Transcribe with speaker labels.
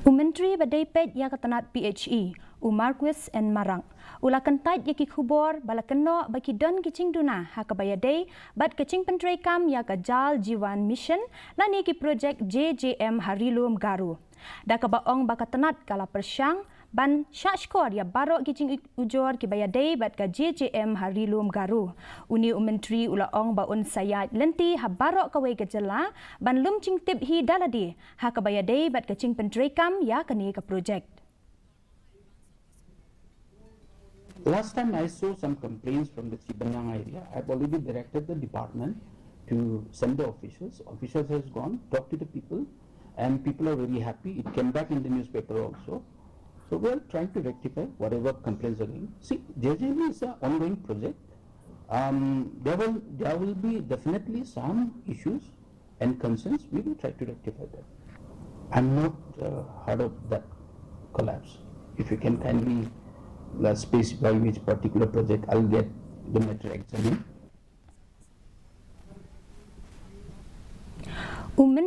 Speaker 1: Myntri badai pet ya Tnat PHE, Marquis and Marang. Ula Kyntait ya kubor bala keno bagi don Jingdkoh ha Kaba Ïadei bat Treikam ya Jal Jiwan Mission lani ki projek JJM Harilum Garu. Da Kaba ong baka Tnat kala persyang ban syakskor ya barok Jing ujor ki Ïadei bat ka JJM Harilum Garu. Uni Myntri ula ong baun sayat lenti ha barok kawai gejela ban lum tip hi daladi ha Kaba Ïadei bat ka Treikam ya kani ka projek.
Speaker 2: Last time I saw some complaints from the Chibanyang area. I've already directed the department to send the officials. Officials has gone, talked to the people, and people are very happy. It came back in the newspaper also. So we are trying to rectify whatever complaints are going. See, JJM is an ongoing project. There will be definitely some issues and concerns. We will try to rectify that. I'm not heard of that collapse. If you can kindly specify which particular project, I'll get the matter examined.